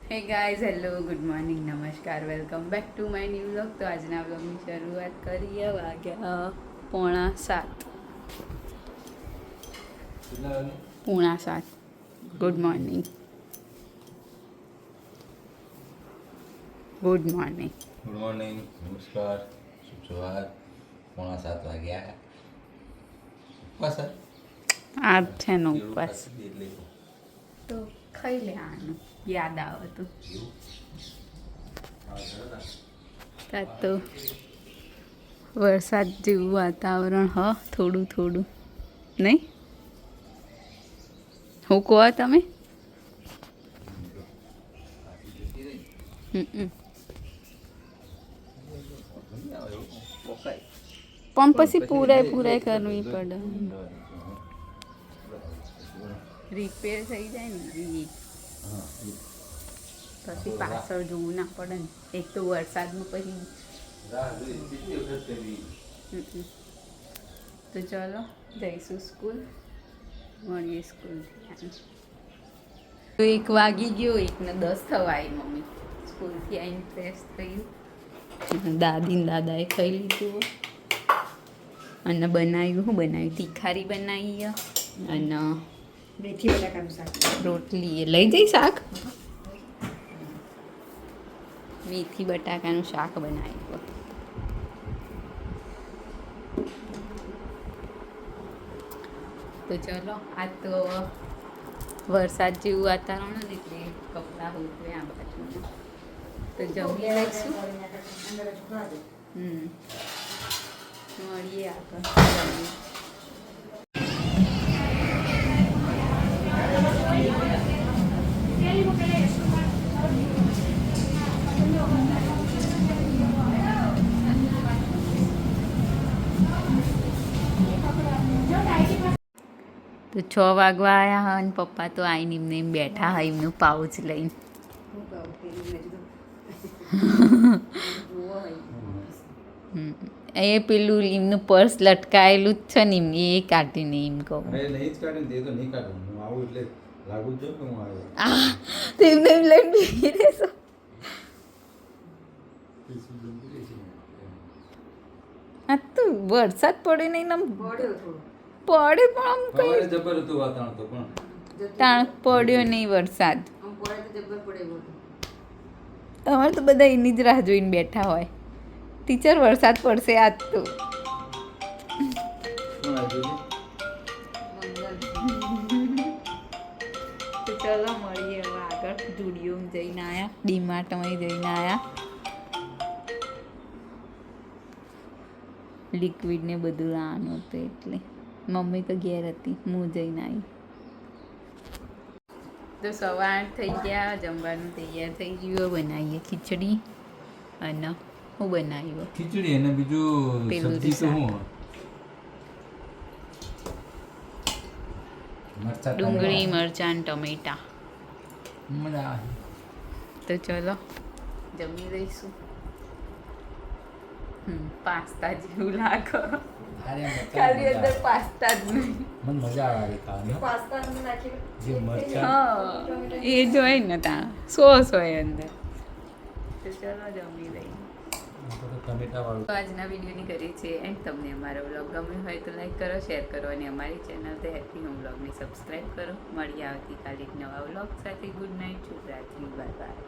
હે guys, hello, good morning, નમસ્કાર, welcome back to my new vlog. તો આજના વ્લોગની શરૂઆત કરીએ. વાગ્યા 6:45. 6:45. Good morning. Good morning. Good morning, નમસ્કાર, શુભ સવાર. 6:45 વાગ્યા. ઉપવાસ આ છે નો ઉપવાસ એટલે તો ખાઈ લે. આનું યાદ આવે તો તો વરસાદ જેવું વાતાવરણ થોડું થોડું નહીં. હું કહો તમે? પણ પછી પૂરાય કરવી પડે. રિપેર થઈ જાય ને પછી પાછળ જોવું ના પડે ને. એક તો વરસાદમાં પછી તો ચલો જઈશું સ્કૂલ. મળીએ સ્કૂલથી. 1 વાગી ગયો, 1:10 થવા આવી. મમ્મી સ્કૂલથી આવીને ફ્રેશ થયું. દાદી ને દાદાએ ખાઈ લીધું અને બનાવ્યું તીખારી બનાવી અને મેથી બટાકાનું શાક. રોટલી. એ લઈ જઈ શાક. મેથી બટાકાનું શાક બનાવ્યું. તો ચલો, આ તો વરસાદ જેવું વાતાવરણ ને એટલે કપડાં હોતું આ બાજુ. તો જમી લઈશું. મળીએ આગળ. તો 6 વાગવા આવ્યા હા અને પપ્પા તો આવીને એમને એમ બેઠા હોય એમનું પાઉચ લઈને. એ પેલું એમનું પર્સ લટકાયેલું જ છે ને એ કાઢીને એમ કહું. તો એમને એમ લઈને બેસી રહેશો. આ તો વરસાદ પડે નહીં આમ પડે પણ આમ કઈ જબર હતું વાતાવરણ તો પણ તાણ પડ્યો નહીં વરસાદ. તમારે તો બધા એની જ રાહ જોઈને બેઠા હોય. ટીચર વરસાદ પડશે આજ તો. તો ચલો મળીએ હવે આગળ. જુડિયોમાં જઈને આવ્યા, ડીમાર્ટમાં જઈને આવ્યા. લિક્વિડ ને બધું લાવવાનું હતું એટલે મમ્મી તો ઘેર હતી, હું જઈને આવી. તો 8:15 થઈ ગયા. જમવાનું તૈયાર થઈ ગયું. બનાવીએ ખીચડી અને હું બનાવ્યું ખીચડી અને બીજું પેલું સબ્જી તો શાક. હું મરચાં ડુંગળી, મરચાં, ટમેટા. મજા આવે. તો ચલો જમી લઈશું. પાસ્તા જેવું લાગે. ખાલી અંદર પાસ્તા જ નહીં. મને મજા આવે ખાવાની. જે મરચાં હા એ જ હોય ને ત્યાં સોસ હોય અંદર. તો ચલો જમી લઈએ. ટમેટા વાળું. તો આજના વિડીયોની કરી છે એન્ડ. તમને અમારો વ્લોગ ગમ્યો હોય તો લાઈક કરો, શેર કરો અને અમારી ચેનલ તો હેપી હોમ વ્લોગને સબસ્ક્રાઈબ કરો. મળીએ આવતીકાલે એક નવા વ્લોગ સાથે. ગુડ નાઇટ, શુભરાત્રી, બાય બાય.